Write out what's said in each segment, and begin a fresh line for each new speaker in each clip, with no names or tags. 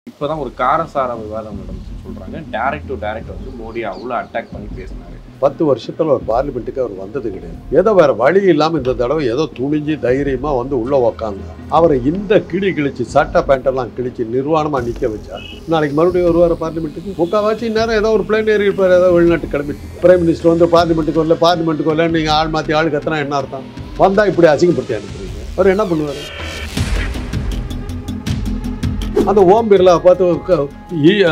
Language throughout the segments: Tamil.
இப்போதான் ஒரு காரசார விவாதம் நடந்துச்சுன்னு சொல்றாங்க. டைரக்ட் டு டைரக்ட் வந்து மோடி அவ்வளோ அட்டாக் பண்ணி பேசினாரு.
10 வருஷத்துல ஒரு பார்லிமெண்ட்டுக்கு அவர் வந்தது கிடையாது. ஏதோ வேற வழி இல்லாம இந்த தடவை ஏதோ துணிஞ்சு தைரியமா வந்து உள்ள உக்காந்து அவரை இந்த கிளி கிழிச்சு சட்டை பேண்டெல்லாம் கிழிச்சு நிர்வாணமா நிக்க வச்சா நாளைக்கு மறுபடியும் வருவார் பார்லிமெண்ட்டுக்கு. முக்கால்வாசி நேரம் ஏதோ ஒரு பிளேன் ஏறி இருப்பார், ஏதோ வெளிநாட்டு கிளம்பிட்டு பிரைம் மினிஸ்டர் வந்து பார்லிமெண்ட்டுக்கு வரல நீங்க ஆள் மாத்தி ஆள் கத்துனா என்ன அர்த்தம்? வந்தா இப்படி அசிங்கப்படுத்தி அனுப்புறீங்க, அவர் என்ன பண்ணுவாரு? அந்த ஓம் பிர்லா பார்த்து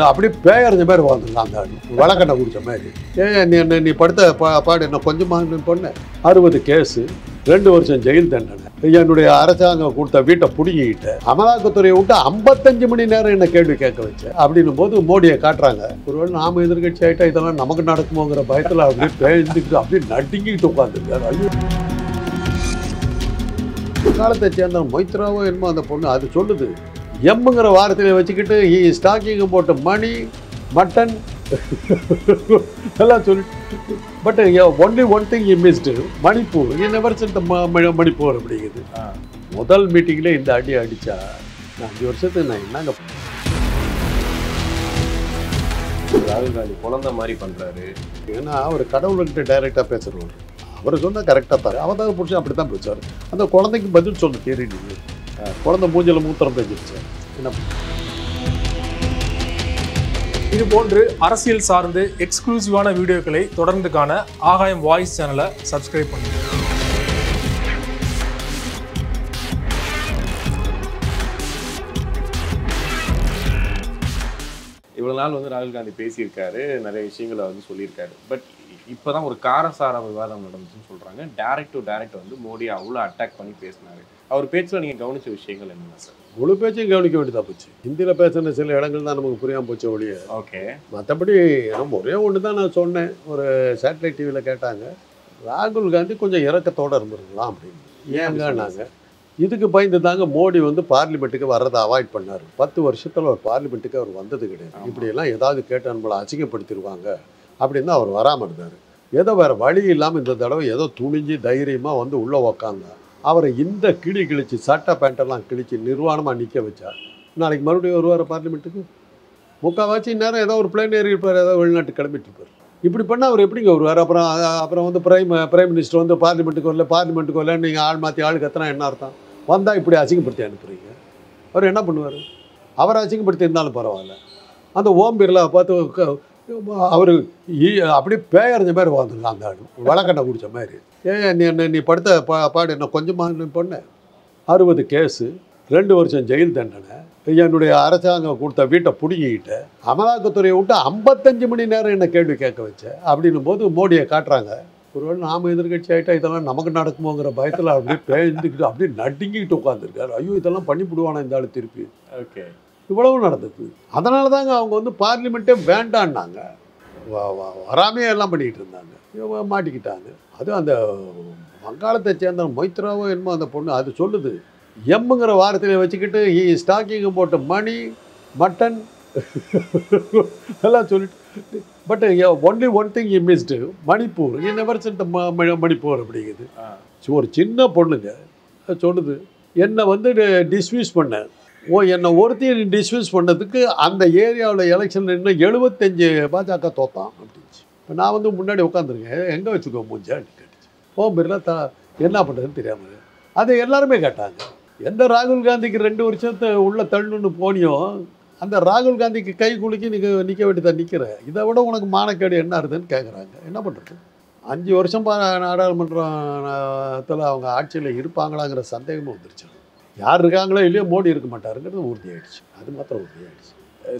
அப்படியே பேயறிஞ்ச மாதிரி வாழ்ந்துங்க. அந்த வழக்கண்ணை குடிச்ச மாதிரி நீ படுத்த பாடு என்ன கொஞ்சமாக பொண்ணு 60 கேஸு 2 வருஷம் ஜெயில் தண்டனை, என்னுடைய அரசாங்கம் கொடுத்த வீட்டை பிடுங்கிக்கிட்டு அமலாக்கத்துறையை விட்டு 55 மணி நேரம் என்ன கேள்வி கேட்க வச்சேன் அப்படின்னும் போது மோடியை காட்டுறாங்க. ஒருவேளை நாம எதிர்கட்சி ஆகிட்டா இதெல்லாம் நமக்கு நடக்குமோங்கிற பயத்தில் அப்படியே பேழ்ந்துக்கிட்டு அப்படியே நடுங்கிட்டு உட்காந்துருக்காரு. ஐயோ, காலத்தை சேர்ந்த மொய்த்ராவோ என்னமோ அந்த பொண்ணு அது சொல்லுது, எம்முங்கிற வாரத்தில் வச்சுக்கிட்டு ஸ்டாக்கிங் போட்டு மணி மட்டன் எல்லாம் சொல்லிட்டு but only one thing you missed Manipur. Never sent Manipur அப்படிங்குது. முதல் மீட்டிங்லேயே இந்த அடி அடித்தா 5 வருஷத்துக்கு நான் என்னங்க.
ராகுல் காந்தி குழந்தை மாதிரி பண்றாரு.
ஏன்னா அவர் கடவுள்கிட்ட டைரெக்டாக பேசுகிறவர். அவர் சொன்னால் கரெக்டாக தான் அவதார புருஷன் அப்படி தான் பேசுவார். அந்த குழந்தைக்கு பதில் சொல்ல தெரியல. குழந்தை மூஞ்சில் மூத்திரம் பேசிடுச்சு. என்ன
இது போன்று அரசியல் சார்ந்து எக்ஸ்க்ளூசிவான வீடியோக்களை தொடர்ந்து காண ஆகாயம் வாய்ஸ் சேனலை சப்ஸ்கிரைப் பண்ணுங்க.
இவ்வளவு நாள் வந்து ராகுல் காந்தி பேசியிருக்காரு, நிறைய விஷயங்களை வந்து சொல்லியிருக்காரு. பட் இப்போதான் ஒரு காரசார விவாதம் நடந்துச்சுன்னு சொல்றாங்க. டைரக்ட் டு டைரக்ட் வந்து மோடி அவ்வளோ அட்டாக் பண்ணி பேசினாரு. அவர் பேச்சில் நீங்க கவனிச்ச விஷயங்கள் என்ன சார்?
முழு பேச்சையும் கவனிக்க வேண்டியதாக போச்சு. ஹிந்தியில் பேசுகிற சில இடங்கள் தான் நமக்கு புரியாமல் போச்சு ஒழிய.
ஓகே,
மற்றபடி நம்ம ஒரே ஒன்று தான் நான் சொன்னேன். ஒரு சேட்டலைட் டிவியில் கேட்டாங்க, ராகுல் காந்தி கொஞ்சம் இறக்கத்தோடு இருந்துருக்கலாம் அப்படின்னு. ஏங்க நாங்கள் இதுக்கு பயந்து தாங்க மோடி வந்து பார்லிமெண்ட்டுக்கு வர்றதை அவாய்ட் பண்ணார். 10 வருஷத்தில் ஒரு பார்லிமெண்ட்டுக்கு அவர் வந்தது கிடையாது. இப்படியெல்லாம் ஏதாவது கேட்டு நம்மளை அசிங்கப்படுத்திடுவாங்க அப்படின்னு தான் அவர் வராமல் இருந்தார். ஏதோ வேறு வழி இல்லாமல் இந்த தடவை ஏதோ துணிஞ்சு தைரியமாக வந்து உள்ளே உக்காந்தா அவரை இந்த கிளி கிழிச்சு சட்டை பேண்டெல்லாம் கிழிச்சு நிர்வாணமாக நிற்க வச்சா நாளைக்கு மறுபடியும் வருவார் பார்லிமெண்ட்டுக்கு. முக்கால்வாசி நேரம் ஏதோ ஒரு பிளேன் ஏறி இருப்பார், ஏதோ வெளிநாட்டு கிளம்பிட்டு இருப்பார். இப்படி பண்ணால் அவர் எப்படிங்க வருவார்? அப்புறம் வந்து பிரைம் மினிஸ்டர் வந்து பார்லிமெண்ட்டுக்கு வரல நீங்கள் ஆள் மாற்றி ஆள் கத்துனா என்ன அர்த்தம்? வந்தால் இப்படி அசிங்கப்படுத்தி அனுப்புறீங்க, அவர் என்ன பண்ணுவார்? அவர் அசிங்கப்படுத்தி இருந்தாலும் பரவாயில்ல. அந்த ஓம் பிர்லா பார்த்து அவர் அப்படியே பேயறிஞ்ச மாதிரி வாழ்ந்துங்க. அந்த வழக்கண்ணை குடிச்ச மாதிரி நீ படுத்த பாடு என்ன கொஞ்சமாக பொண்ணு 60 கேஸு 2 வருஷம் ஜெயில் தண்டனை, என்னுடைய அரசாங்கம் கொடுத்த வீட்டை பிடுங்கிக்கிட்டு அமலாக்கத்துறையை விட்டு 55 மணி நேரம் என்ன கேள்வி கேட்க வச்சேன் அப்படின்னும் போது மோடியை காட்டுறாங்க. ஒருவேளை நாம எதிர்கட்சி ஆகிட்டா இதெல்லாம் நமக்கு நடக்குமோங்கிற பயத்தில் அப்படியே பேழ்ந்துக்கிட்டு அப்படியே நடுங்கிக்கிட்டு உட்காந்துருக்காரு. ஐயோ, இதெல்லாம் பண்ணிவிடுவானா இந்த ஆள் திருப்பி?
ஓகே, இவ்வளவு
நடந்தது. அதனால தாங்க அவங்க வந்து பார்லிமெண்ட்டே வேண்டான்னாங்க. வராமையே எல்லாம் பண்ணிக்கிட்டு இருந்தாங்க, மாட்டிக்கிட்டாங்க. அதுவும் அந்த வங்காளத்தை சேர்ந்த மொய்த்ராவோ என்னமோ அந்த பொண்ணு அது சொல்லுது, எம்முங்கிற வாரத்தில் வச்சுக்கிட்டு ஸ்டாக்கிங் போட்டு மணி மட்டன் எல்லாம் சொல்லிட்டு but only one thing you missed Manipur. Never sent Manipur அப்படிங்குது. ஒரு சின்ன பொண்ணுங்க சொல்லுது, என்னை வந்து டிஸ்மிஸ் பண்ண என்னை ஒருத்தையும் டிஸ்மிஸ் பண்ணதுக்கு அந்த ஏரியாவில் எலெக்ஷன் நின்று 75 பாஜக தோத்தான் அப்படின்ச்சு. இப்போ நான் வந்து முன்னாடி உட்காந்துருக்கேன், எங்கே வச்சுக்கோ மூஞ்சான்னு கேட்டுச்சு. ஓம் பிர்லா என்ன பண்ணுறதுன்னு தெரியாமல் அதை எல்லாருமே கேட்டாங்க. எந்த ராகுல் காந்திக்கு 2 வருஷத்தை உள்ள தள்ளுன்னு போனியோ அந்த ராகுல் காந்திக்கு கை குலுக்கி நிற்க வேண்டியதான் நிற்கிற. இதை விட உனக்கு மானக்கேடு என்ன இருக்குதுன்னு கேட்குறாங்க. என்ன பண்ணுறது? 5 வருஷம் நாடாளுமன்றத்தில் அவங்க ஆட்சியில் இருப்பாங்களாங்கிற சந்தேகமும் வந்துருச்சு. யார் இருக்காங்களோ இல்லையோ மோடி இருக்க மாட்டாருங்கிறது உறுதியாயிடுச்சு. அது மாத்திரம் உறுதியாயிடுச்சு.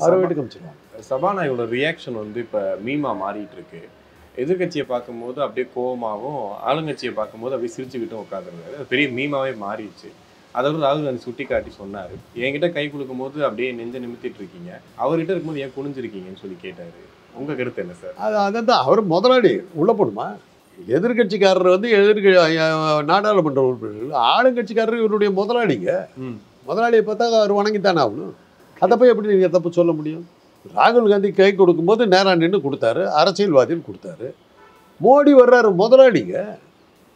அவரை வீட்டுக்கு அமைச்சிருவாங்க.
சபாநாயகரோட ரியாக்ஷன் வந்து இப்போ மீமா மாறிட்டு இருக்கு. எதிர்கட்சியை பார்க்கும்போது அப்படியே கோவமாகவும், ஆளுங்கட்சியை பார்க்கும்போது அப்படியே சிரிச்சுக்கிட்டும் உட்காந்துருந்தாரு. அது பெரிய மீமாவே மாறிடுச்சு. அதோட ராகுல் காந்தி சுட்டி காட்டி சொன்னார், என்கிட்ட கை கொடுக்கும் போது அப்படியே நெஞ்ச நிமித்திட்டு இருக்கீங்க, அவர்கிட்ட இருக்கும்போது ஏன் குனிஞ்சிருக்கீங்கன்னு சொல்லி கேட்டார். உங்கள் கருத்து என்ன சார்?
அதான் அவர் முதலாளி உள்ள போடுமா? எதிர்கட்சிக்காரர் வந்து நாடாளுமன்ற உறுப்பினர்கள், ஆளுங்கட்சிக்காரர் இவருடைய முதலாளிங்க. முதலாளியை பார்த்தா அவர் வணங்கித்தானே ஆகணும். அதை போய் எப்படி நீங்கள் தப்பு சொல்ல முடியும்? ராகுல் காந்தி கை கொடுக்கும்போது நேராக நின்று கொடுத்தாரு, அரசியல்வாதின்னு கொடுத்தாரு. மோடி வர்றாரு, முதலாளிங்க,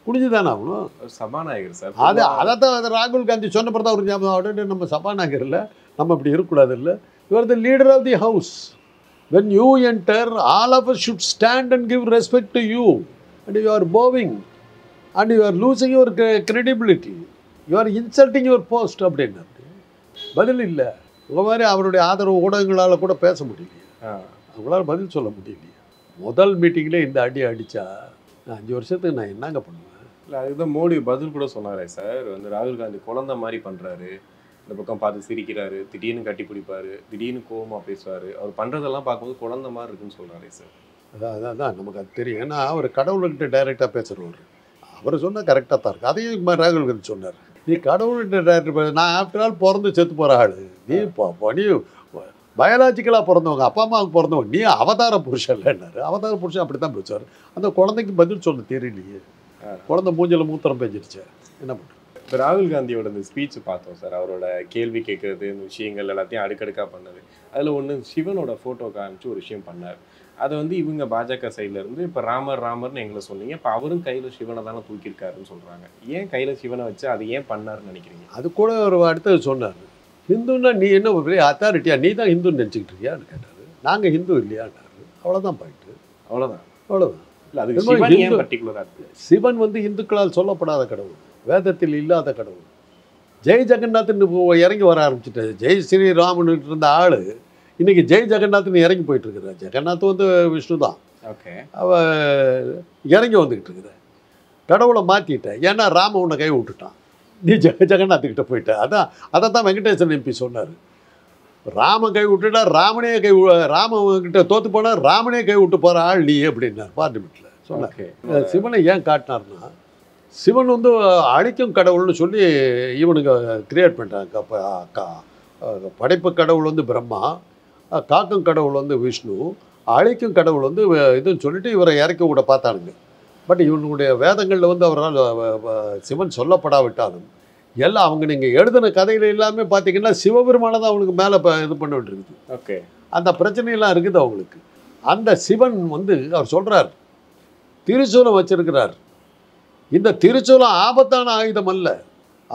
குடிஞ்சுதானே ஆகணும்.
சபாநாயகர் சார்
அதைத்தான் ராகுல் காந்தி சொன்ன பிறகு அவர் ஞாபகம், நம்ம சபாநாயகர் இல்லை, நம்ம இப்படி இருக்கக்கூடாது இல்லை, You are the leader of the house. When you enter, all of us should stand and give respect to you. And you are bowing. And you are losing your credibility. You are insulting your post. அப்படின்னா பதில் இல்லை. உங்க மாதிரி அவருடைய ஆதரவு ஊடகங்களால் கூட பேச முடியலையே, அவங்களால பதில் சொல்ல முடியலையே. முதல் மீட்டிங்கில் இந்த அடி அடித்தா 5 வருஷத்துக்கு நான் என்னங்க பண்ணுவேன்?
இல்லை, அதுதான் மோடி பதில் கூட சொன்னாரே சார். வந்து ராகுல் காந்தி குழந்தை மாதிரி பண்ணுறாரு, இந்த பக்கம் பார்த்து சிரிக்கிறாரு, திடீர்னு கட்டி பிடிப்பாரு, திடீர்னு கோவமாக பேசுவார், அவர் பண்ணுறதெல்லாம் பார்க்கும்போது குழந்தை மாதிரி இருக்குன்னு சொல்கிறாரே சார்.
அதான் நமக்கு அது தெரியும். ஏன்னா அவர் கடவுள்கிட்ட டைரெக்டாக பேசுகிறவர். அவர் சொன்னால் கரெக்டாக தான் இருக்குது. அதையும் ராகுல் காந்தி சொன்னார். நீ கடவுள்கிட்ட டைரக்டர், நான் ஆஃப்டர் ஆல் பிறந்து செத்து போகிற ஆள், நீ நீ பயாலஜிக்கலாக பிறந்தவங்க, அப்பா அம்மாவுக்கு பிறந்தவங்க, நீ அவதார புருஷன் இல்லைன்னாரு. அவதார புருஷன் அப்படி தான் பேசுவார். அந்த குழந்தைக்கு பதில் சொல்ல தெரியலையே, குழந்தை மூஞ்சில் மூத்திரம் பேஞ்சிருச்சு, என்ன பண்ணுறது?
இப்போ ராகுல் காந்தியோட இந்த ஸ்பீச் பார்த்தோம் சார். அவரோட கேள்வி கேட்குறது, இந்த விஷயங்கள் எல்லாத்தையும் அடுக்கடுக்காக பண்ணது. அதில் ஒன்று சிவனோட ஃபோட்டோ காமிச்சு ஒரு விஷயம் பண்ணார். அதை வந்து இவங்க பாஜக சைட்லேருந்து இப்போ ராமர்னு எங்களை சொன்னீங்க, இப்போ அவரும் கையில் சிவனை தானே தூக்கியிருக்காருன்னு சொல்கிறாங்க. ஏன் கையில் சிவனை வச்சு அதை ஏன் பண்ணாருன்னு நினைக்கிறீங்க?
அது கூட ஒரு அடுத்தது சொன்னார். ஹிந்துன்னா நீ என்ன பெரிய அத்தாரிட்டியா, நீ தான் ஹிந்துன்னு நினச்சிக்கிட்டு இருக்கியான்னு கேட்டார். நாங்கள் ஹிந்து இல்லையான்னாரு. அவ்வளோதான் பாயிண்ட்டு.
அவ்வளோதான்.
இல்லை,
அதுக்கு சிவன் ஏன் பர்டிகுலராக இருக்குது?
சிவன் வந்து இந்துக்களால் சொல்லப்படாத கடவுள், வேதத்தில் இல்லாத கடவுள். ஜெய் ஜெகநாத்னு இறங்கி வர ஆரம்பிச்சுட்டாரு. ஜெய் ஸ்ரீராமனுட்டு இருந்த ஆள் இன்னைக்கு ஜெய் ஜெகநாத்னு இறங்கி போயிட்டு இருக்கிறார். ஜெகநாத் வந்து விஷ்ணு தான்.
ஓகே,
அவ இறங்கி வந்துக்கிட்டு இருக்கிற கடவுளை மாற்றிட்டேன். ஏன்னா ராம உன்னை கை விட்டுட்டான், நீ ஜெகநாத்துக்கிட்ட போயிட்ட. அதை தான் வெங்கடேசன் எம்பி சொன்னார். ராமன் கை விட்டுட்டா ராமனே ராமகிட்ட தோற்று போனால் ராமனே கை விட்டு போகிற ஆள் நீ அப்படின்னார் பார்லிமெண்ட்டில் சொன்னார். சிவனை ஏன் காட்டினார்னா, சிவன் வந்து அழிக்கும் கடவுள்னு சொல்லி இவனுக்கு கிரியேட் பண்ணிட்டாங்க. படைப்பு கடவுள் வந்து பிரம்மா, காக்கும் கடவுள் வந்து விஷ்ணு, அழிக்கும் கடவுள் வந்து இதுன்னு சொல்லிட்டு இவரை இறக்கி விட பார்த்தானுங்க. பட் இவனுடைய வேதங்களில் வந்து அவரால் சிவன் சொல்லப்படாவிட்டாலும் எல்லாம் அவங்க நீங்கள் எழுதின கதைகள் எல்லாமே பார்த்தீங்கன்னா சிவபெருமானை தான் அவனுக்கு மேலே இது பண்ண வேண்டியிருக்குது.
ஓகே,
அந்த பிரச்சனையெல்லாம் இருக்குது அவங்களுக்கு. அந்த சிவன் வந்து அவர் சொல்கிறார், திருச்சூலம் வச்சிருக்கிறார். இந்த திருச்சூலம் ஆபத்தான ஆயுதம் அல்ல.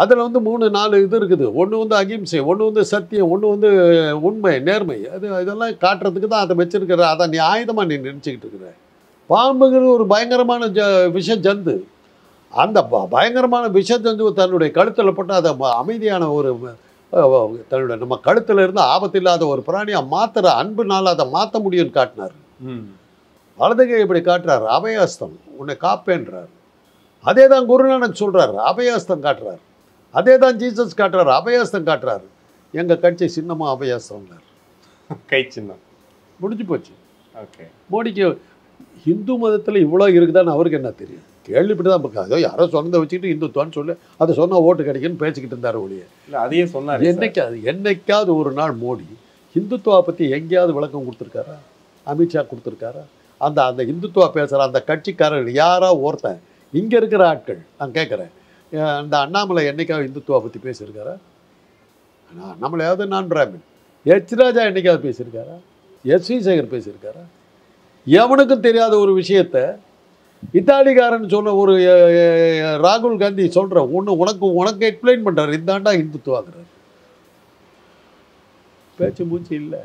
அதில் வந்து 3-4 இது இருக்குது. ஒன்று வந்து அகிம்சை, ஒன்று வந்து சத்தியம், ஒன்று வந்து உண்மை, நேர்மை. இதெல்லாம் காட்டுறதுக்கு தான் அதை வச்சிருக்கிற. அதை நீ ஆயுதமாக நீ நினச்சிக்கிட்டு இருக்கிற. பாம்புங்கிறது ஒரு பயங்கரமான விஷ ஜந்து. அந்த பயங்கரமான விஷ ஜந்து தன்னுடைய கழுத்தில் போட்டு அதை அமைதியான ஒரு தன்னுடைய நம்ம கழுத்தில் இருந்து ஆபத்து இல்லாத ஒரு பிராணியாக மாற்றுற அன்புனால அதை மாற்ற முடியும்னு காட்டினார். வலதுகை இப்படி காட்டுறாரு, அபயஹஸ்தம், உன்னை காப்பேன்றார். அதே தான் குருநானக் சொல்கிறார், அபயஹஸ்தம் காட்டுறார். அதே தான் ஜீசஸ் காட்டுறாரு, அபயஹஸ்தம் காட்டுறாரு. எங்கள் கட்சி சின்னமாக அபயஹஸ்தம்னார்.
கை சின்னம்
முடிஞ்சு போச்சு.
ஓகே,
மோடிக்கு ஹிந்து மதத்தில் இவ்வளோ இருக்குதான்னு அவருக்கு என்ன தெரியும்? கேள்விப்பட்டு தான் இருக்காது. அதோ யாரோ சொன்னதை வச்சுக்கிட்டு இந்துத்துவான்னு சொல்லி அதை சொன்னால் ஓட்டு கிடைக்குன்னு பேசிக்கிட்டு இருந்தார் ஒழிய.
இல்லை, அதையே சொன்னார்.
என்னைக்காவது ஒரு நாள் மோடி ஹிந்துத்துவா பற்றி எங்கேயாவது விளக்கம் கொடுத்துருக்காரா? அமித்ஷா கொடுத்துருக்காரா? அந்த இந்துத்துவா பேசுகிற அந்த கட்சிக்காரர்கள் யாரா ஒருத்தன் இங்கே இருக்கிற ஆட்கள் நான் கேட்குறேன், அந்த அண்ணாமலை என்னைக்காவது இந்துத்துவா பற்றி பேசியிருக்காரா? அண்ணாமலையாவது நான் பிராமின். எச் ராஜா என்னைக்காவது பேசியிருக்காரா? எஸ்.வி. சேகர் பேசியிருக்காரா? எவனுக்கும் தெரியாத ஒரு விஷயத்த இத்தாலிக்காரன் சொன்ன ஒரு ராகுல் காந்தி சொல்கிற உனக்கு எக்ஸ்பிளைன் பண்ணுறாரு. இந்தாண்டா இந்துத்துவாங்கிறார். பேச்சு மூச்சு இல்லை,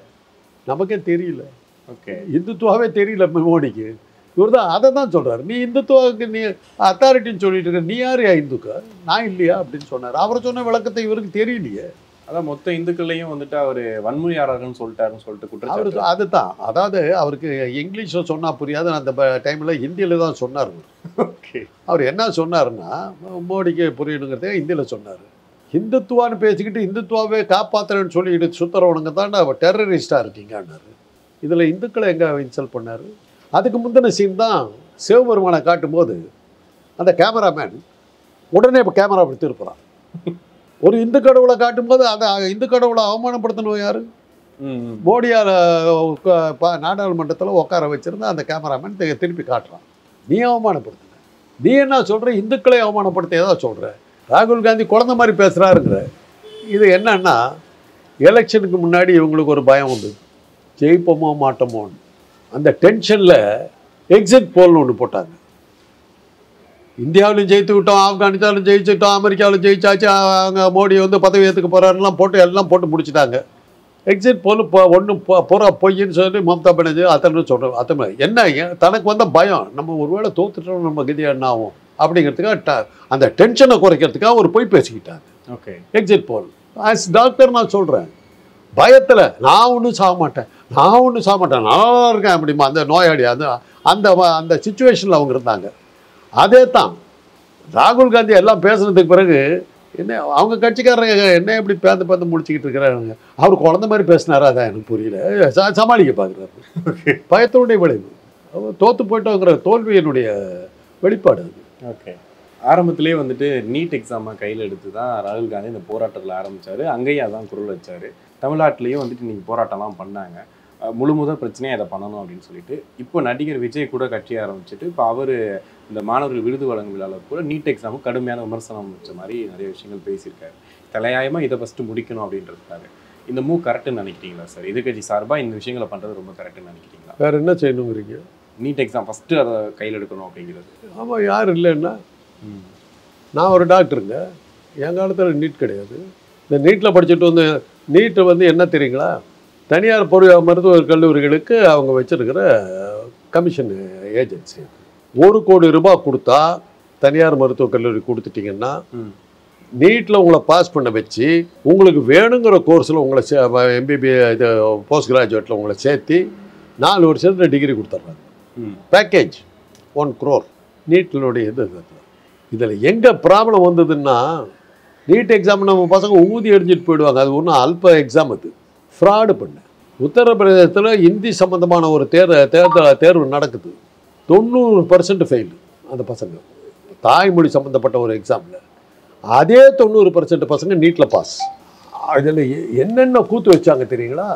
நமக்கே தெரியல.
ஓகே,
இந்துத்துவாவே தெரியல மோடிக்கு. இவர் தான் அதை தான் சொல்கிறார். நீ இந்துத்துவாவுக்கு நீ அத்தாரிட்டின்னு சொல்லிட்டு இருக்க, நீ யாரையா இந்துக்கா, நான் இல்லையா அப்படின்னு சொன்னார். அவர் சொன்ன விளக்கத்தை இவருக்கு தெரியலையே.
அதான் மொத்த இந்துக்கள்லையும் வந்துட்டு அவர் வன்முறையாளர்னு சொல்லிட்டு குற்றச்சாட்டு.
அதுதான், அதாவது அவருக்கு இங்கிலீஷில் சொன்னால் புரியாது. அந்த டைமில் ஹிந்தியில் தான் சொன்னார்.
ஓகே, அவர்
என்ன சொன்னார்னா, மோடிக்கு புரியணுங்கிறதே ஹிந்தியில் சொன்னார். ஹிந்துத்துவான்னு பேசிக்கிட்டு இந்துத்துவாவே காப்பாற்றுறேன்னு சொல்லிக்கிட்டு சுற்றுறவனுங்க தான் அவர் டெரரிஸ்டாக இருக்கீங்கன்னாரு. இதில் இந்துக்களை எங்கே இன்சல்ட் பண்ணார்? அதுக்கு முந்தின சீன் தான் சிவபெருமானை காட்டும்போது அந்த கேமராமேன் உடனே இப்போ கேமரா அப்படி திருப்புறான். ஒரு இந்து கடவுளை காட்டும்போது அந்த இந்து கடவுளை அவமானப்படுத்தணும் யார்? மோடியால் நாடாளுமன்றத்தில் உட்கார வச்சுருந்தா அந்த கேமராமேன் திருப்பி காட்டுறான். நீ அவமானப்படுத்துன, நீ என்ன சொல்கிற? இந்துக்களை அவமானப்படுத்த ஏதாவது சொல்கிற? ராகுல் காந்தி குழந்த மாதிரி பேசுகிறாருங்கிற. இது என்னன்னா, எலெக்ஷனுக்கு முன்னாடி இவங்களுக்கு ஒரு பயம் உண்டு, ஜெயிப்போமோ மாட்டோமோன்னு. அந்த டென்ஷனில் எக்ஸிட் போல்னு ஒன்று போட்டாங்க. இந்தியாவிலும் ஜெயித்து விட்டோம், ஆப்கானிஸ்தானிலும் ஜெயிச்சுட்டோம், அமெரிக்காவிலும் ஜெயிச்சாச்சு, அங்கே மோடி வந்து பதவி ஏற்றுக்க போகிறாருலாம் போட்டு எல்லாம் போட்டு முடிச்சுட்டாங்க. எக்ஸிட் போல் ஒன்றும் பூரா பொய்ன்னு சொல்லி மம்தா பானர்ஜி அத்தனை சொல்கிறோம். அத்தனை என்ன தனக்கு வந்த பயம், நம்ம ஒருவேளை தோத்துட்டோம் நம்ம கதி என்ன ஆகும் அப்படிங்கிறதுக்காக அந்த டென்ஷனை குறைக்கிறதுக்காக ஒரு பொய் பேசிக்கிட்டாங்க.
Okay,
exit poll as doctor நான் சொல்கிறேன், பயத்தில் நான் ஒன்றும் சாக மாட்டேன், நல்லா இருக்கேன் அப்படிமா அந்த நோயாளி அந்த அந்த அந்த சுச்சுவேஷனில் அவங்க இருந்தாங்க. அதே தான் ராகுல் காந்தி எல்லாம் பேசுனதுக்கு பிறகு என்ன அவங்க கட்சிக்காரங்க என்ன எப்படி பேந்து முடிச்சுக்கிட்டு இருக்கிறாங்க. அவர் குழந்த மாதிரி பேசினாரா, அதான் எனக்கு புரியல. சமாளிக்க பார்க்குறாரு. பயத்தினுடைய விளைவு, அவர் தோற்று போயிட்டோங்கிற தோல்வியினுடைய வெளிப்பாடு அது.
ஓகே, ஆரம்பத்திலே வந்துட்டு நீட் எக்ஸாமை கையில் எடுத்து தான் ராகுல் காந்தி இந்த போராட்டத்தில் ஆரம்பித்தார். அங்கேயும் அதான் குரல் வச்சார். தமிழ்நாட்டிலையும் வந்துட்டு நீங்கள் போராட்டம்லாம் பண்ணாங்க. முதல் பிரச்சனையை அதை பண்ணணும் அப்படின்னு சொல்லிட்டு இப்போ நடிகர் விஜய் கூட கட்சி ஆரம்பிச்சுட்டு இப்போ அவர் இந்த மாணவர்கள் விருது வழங்கும் விழாவில் கூட நீட் எக்ஸாமுக்கு கடுமையான விமர்சனம் வச்ச மாதிரி நிறைய விஷயங்கள் பேசியிருக்காரு. தலையாயமாக இதை ஃபஸ்ட்டு முடிக்கணும் அப்படின்றதுக்காக இந்த மூவ் கரெக்டுன்னு நினைக்கிறீங்களா சார்? எதிர்கட்சி சார்பாக இந்த விஷயங்களை பண்ணுறது ரொம்ப கரெக்டுன்னு நினைக்கிறீங்களா?
வேறு என்ன செய்யணுங்கிறீங்க?
நீட் எக்ஸாம் ஃபஸ்ட்டு அதை கையில் எடுக்கணும் அப்படிங்கிறது.
ஆமாம், யார் இல்லைன்னா நான் ஒரு டாக்டருங்க, என் காலத்தில் நீட் கிடையாது. இந்த நீட்டில் படிச்சுட்டு வந்து நீட்டு வந்து என்ன தெரியுங்களா, தனியார் மருத்துவக் கல்லூரிகளுக்கு அவங்க வச்சுருக்கிற கமிஷன் ஏஜென்சி. 1 கோடி ரூபாய் கொடுத்தா தனியார் மருத்துவக் கல்லூரி கொடுத்துட்டிங்கன்னா நீட்டில் உங்களை பாஸ் பண்ண வச்சு உங்களுக்கு வேணுங்கிற கோர்ஸில் உங்களை MBBS இது போஸ்ட் கிராஜுவேட்டில் உங்களை சேர்த்து 4 வருஷத்தில் டிகிரி கொடுத்துட்றாங்க. பேக்கேஜ் 1 crore நீட்டினுடைய இது. இதில் எங்கே ப்ராப்ளம் வந்ததுன்னா, நீட் எக்ஸாம் நம்ம பசங்க ஊதி அடிஞ்சிட்டு போயிடுவாங்க. அது ஒன்றும் அல்ப எக்ஸாம், அது ஃப்ராடு பண்ண. உத்தரப்பிரதேசத்தில் ஹிந்தி சம்மந்தமான ஒரு தேர்வு நடக்குது. 90% ஃபெயில் அந்த பசங்க, தாய்மொழி சம்மந்தப்பட்ட ஒரு எக்ஸாமில். அதே 90% பசங்க நீட்டில் பாஸ். அதில் என்னென்ன கூத்து வச்சாங்க தெரியுங்களா?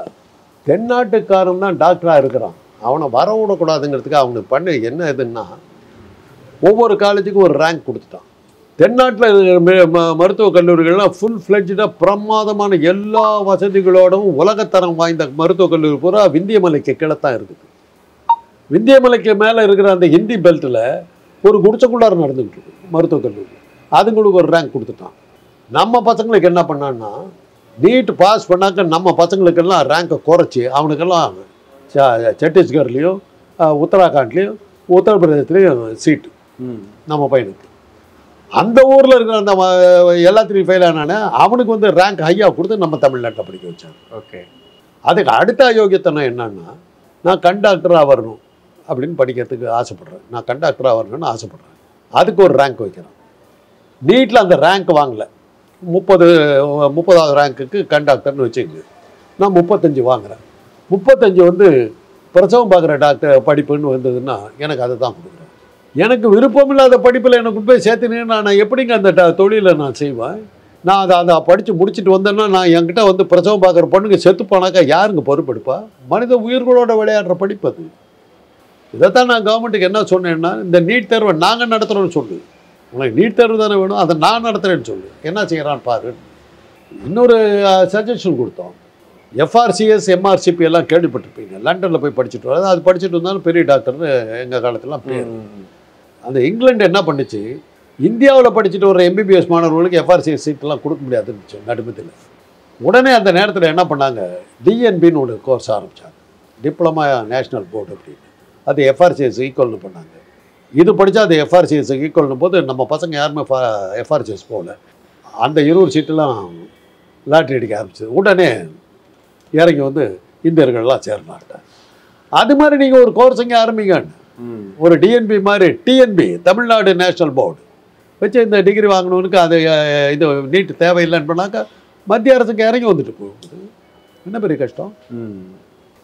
தென்னாட்டுக்காரன் தான் டாக்டராக இருக்கிறான், அவனை வர விடக்கூடாதுங்கிறதுக்கு அவனுக்கு பண்ண என்ன இதுன்னா, ஒவ்வொரு காலேஜுக்கும் ஒரு ரேங்க் கொடுத்துட்டான். தென்னாட்டில் மருத்துவக் கல்லூரிகள்லாம் ஃபுல் ஃப்ளெட்ஜாக பிரமாதமான எல்லா வசதிகளோடும் உலகத்தரம் வாய்ந்த மருத்துவக் கல்லூரி பூரா விந்தியமலைக்கு கீழே தான் இருக்குது. விந்தியமலைக்கு மேலே இருக்கிற அந்த ஹிந்தி பெல்ட்டில் ஒரு குடிச்சக்குள்ளார நடந்துக்கிட்டு இருக்கு மருத்துவக் கல்லூரி. அதுங்களுக்கு ஒரு ரேங்க் கொடுத்துட்டான். நம்ம பசங்களுக்கு என்ன பண்ணான்னா, நீட் பாஸ் பண்ணாக்க நம்ம பசங்களுக்கெல்லாம் ரேங்கை குறைச்சி அவனுக்கெல்லாம் சத்தீஸ்கர்லேயும் உத்தராகண்ட்லேயும் உத்தரப்பிரதேசத்துலேயும் சீட்டு நம்ம பையனுக்கு. அந்த ஊரில் இருக்கிற அந்த எல்லாத்துலேயும் ஃபெயில் ஆனானே அவனுக்கு வந்து ரேங்க் ஹையாக கொடுத்து நம்ம தமிழ்நாட்டில் படிக்க வச்சாங்க.
ஓகே,
அதுக்கு அடுத்த அயோக்கியத்தனம் என்னன்னா, நான் கண்டாக்டராக வரணும் அப்படின்னு படிக்கிறதுக்கு ஆசைப்பட்றேன், நான் கண்டாக்டராக வரணும்னு ஆசைப்பட்றேன். அதுக்கு ஒரு ரேங்க் வைக்கிறேன். நீட்டில் அந்த ரேங்க் வாங்கலை, 30வது ரேங்க்குக்கு கண்டாக்டர்னு வச்சுக்கோங்க. நான் 35 வாங்குகிறேன். 35 வந்து பிரசவம் பார்க்குற டாக்டர் படிப்புன்னு வந்ததுன்னா எனக்கு அதை தான் கொடுக்குறேன். எனக்கு விருப்பம் இல்லாத படிப்பில் எனக்கு போய் சேர்த்துனேன்னா நான் எப்படிங்க அந்த தொழிலை நான் செய்வேன்? நான் அதை படித்து முடிச்சுட்டு வந்தேன்னா நான் என்கிட்ட வந்து பிரசவம் பார்க்குற பொண்ணுங்க செத்து போனாக்கா யாருங்க பொறுப்பெடுப்பா? மனித உயிர்களோட விளையாடுற படிப்பு அது. இதைத்தான் நான் கவர்மெண்ட்டுக்கு என்ன சொன்னேன்னா, இந்த நீட் தேர்வை நாங்கள் நடத்துகிறோன்னு சொல்லு. உனக்கு நீட் தேர்வு தானே வேணும், அதை நான் நடத்துகிறேன்னு சொல்லு, என்ன செய்கிறான்னு பாரு. இன்னொரு சஜஷன் கொடுத்தோம். FRCS MRCP எல்லாம் கேள்விப்பட்டிருப்பீங்க, லண்டனில் போய் படிச்சுட்டு வர. அது படிச்சுட்டு வந்தாலும் பெரிய டாக்டர்னு எங்கள் காலத்துலாம் பேர். அந்த இங்கிலாந்து என்ன பண்ணிச்சு, இந்தியாவில் படிச்சுட்டு வர MBBS மாணவர்களுக்கு FRCS சீட்டெல்லாம் கொடுக்க முடியாதுன்னு நடுமத்தில். உடனே அந்த நேரத்தில் என்ன பண்ணாங்க, DNBன்னு ஒரு கோர்ஸ் ஆரம்பித்தாங்க, டிப்ளமா நேஷ்னல் போர்டு அப்படின்னு. அது FRCS ஈக்குவல்னு பண்ணாங்க. இது படித்தா அது FRCS ஈக்குவல்னு போது நம்ம பசங்க யாருமே FRCS போகல. அந்த 20 சீட்டெல்லாம் லாட்ரி அடிக்க ஆரம்பிச்சது. உடனே இறங்கி வந்து இந்தியர்கள்லாம் சேர்ந்தாங்க. அது மாதிரி நீங்கள் ஒரு கோர்ஸ் இங்கே ஆரம்பிங்கன்னு ஒரு DNB மாதிரி TNB தமிழ்நாடு நேஷ்னல் போர்டு வச்சு இந்த டிகிரி வாங்கணுனுக்கு அது இது நீட் தேவையில்லைன்னு பண்ணாக்கா மத்திய அரசுக்கு இறங்கி வந்துட்டு போகுது. என்ன பெரிய கஷ்டம்?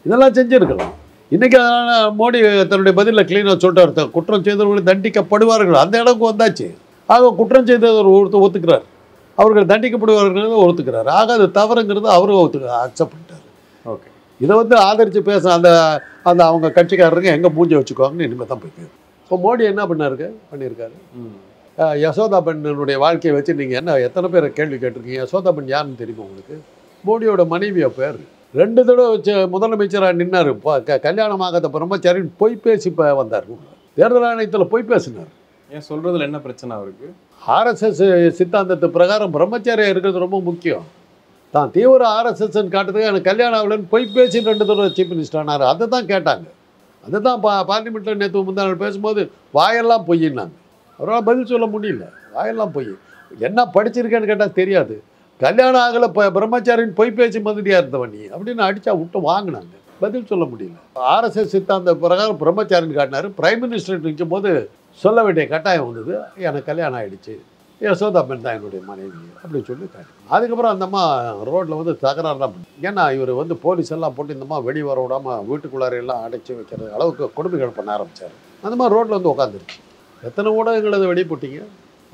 இதெல்லாம் செஞ்சுருக்கலாம். இன்றைக்கி அதனால் மோடி தன்னுடைய பதிலில் கிளீனாக சொல்லிட்டு குற்றம் செய்தவர்கள் தண்டிக்கப்படுவார்கள் அந்த இடத்துக்கு வந்தாச்சு. ஆக குற்றம் செய்தவர் ஒத்துக்கிறார், அவர்கள் தண்டிக்கப்படுவார்கள் ஒத்துக்கிறார். ஆக அது தவறுங்கிறது அவரும் அக்செப்ட் பண்ணிட்டார்.
ஓகே, இதை
வந்து ஆதரித்து பேச அந்த அந்த அவங்க கட்சிக்காரருங்க எங்கே பூஜை வச்சுக்குவாங்கன்னு இனிமேல் தான் போய். இப்போ மோடி என்ன பண்ணியிருக்காரு, யசோதா பெண்ணுடைய வாழ்க்கையை வச்சு நீங்கள் என்ன எத்தனை பேரை கேள்வி கேட்டிருக்கீங்க? யசோதா பெண் யாருன்னு தெரியுமா உங்களுக்கு? மோடியோட மனைவியை பேர். 2 தடவை வச்சு முதலமைச்சராக நின்னார். கல்யாணம் ஆகாத பிரம்மச்சாரின்னு பொய் பேசி வந்தார். தேர்தல் ஆணையத்தில் பொய் பேசினார்.
ஏன் சொல்கிறதுல என்ன பிரச்சனை அவருக்கு?
RSS சித்தாந்தத்து பிரகாரம் பிரம்மச்சாரியாக இருக்கிறது ரொம்ப முக்கியம். தான் தீவிர ஆர்எஸ்எஸ்ன்னு காட்டுறதுக்கு எனக்கு கல்யாணம் ஆகலன்னு பொய் பேசி 2 தடவை சீஃப் மினிஸ்டர் ஆனார். அதை தான் கேட்டாங்க. அதை தான் பார்லிமெண்ட்டில் நேற்று முந்தா நாள் பேசும்போது வாயெல்லாம் பொய்யின்னாங்க. அவரால் பதில் சொல்ல முடியல. வாயெல்லாம் பொய். என்ன படிச்சிருக்கேன்னு கேட்டால் தெரியாது. கல்யாணம் ஆகலை பிரம்மச்சாரின்னு பொய் பேசி மதுடியாக இருந்தவன் நீ அப்படின்னு அடித்தா விட்டு வாங்கினாங்க. பதில் சொல்ல முடியல. ஆர்எஸ்எஸ் சித்தாந்த பிரகாரம் பிரம்மச்சாரின்னு காட்டினார். பிரைம் மினிஸ்டர் நிற்கும் போது சொல்ல வேண்டிய கட்டாயம் வந்தது. எனக்கு கல்யாணம் ஆகிடுச்சு, யசோதாப்பன் தான் என்னுடைய மனைவி அப்படின்னு சொல்லி காட்டி. அதுக்கப்புறம் அந்தம்மா ரோட்டில் வந்து தகராறுலாம் பண்ணி, ஏன்னா இவர் வந்து போலீஸ் எல்லாம் போட்டு இந்தம்மா வெளியே வர விடாமல் வீட்டுக்குள்ளார எல்லாம் அடைச்சி வைக்கிற அளவுக்கு கொடுமைகள் பண்ண ஆரம்பித்தார். அந்த மாதிரி ரோட்டில் வந்து உட்காந்துருச்சு. எத்தனை ஊடகங்கள் அதை வெளியே போட்டிங்க?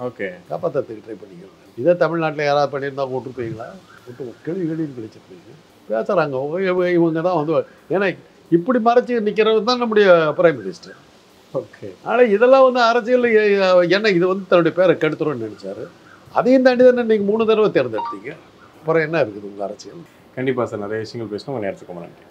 ஓகே,
காப்பாற்றுறதுக்கு ட்ரை பண்ணிங்க. இதே தமிழ்நாட்டில் யாராவது பண்ணியிருந்தாங்க விட்டுருப்பீங்களா? விட்டு கிழின்னு கழிச்சிருப்பீங்க. பேசுகிறாங்க இவங்க தான் வந்து, ஏன்னா இப்படி மறைச்சி நிற்கிறவர் தான் நம்முடைய பிரைம் மினிஸ்டர்.
ஓகே.
ஆனால் இதெல்லாம் வந்து அரசியல் என்ன இது வந்து தன்னுடைய பேரை கெடுத்துருன்னு நினச்சாரு. அதையும் தாண்டி தானே நீங்கள் 3 தடவை தேர்ந்தெடுத்தீங்க. அப்புறம் என்ன இருக்குது உங்கள் அரசியல்?
கண்டிப்பாக சார், நிறைய விஷயங்கள் பேசணும். உங்கள் நேரத்துக்கு ரொம்ப நன்றி.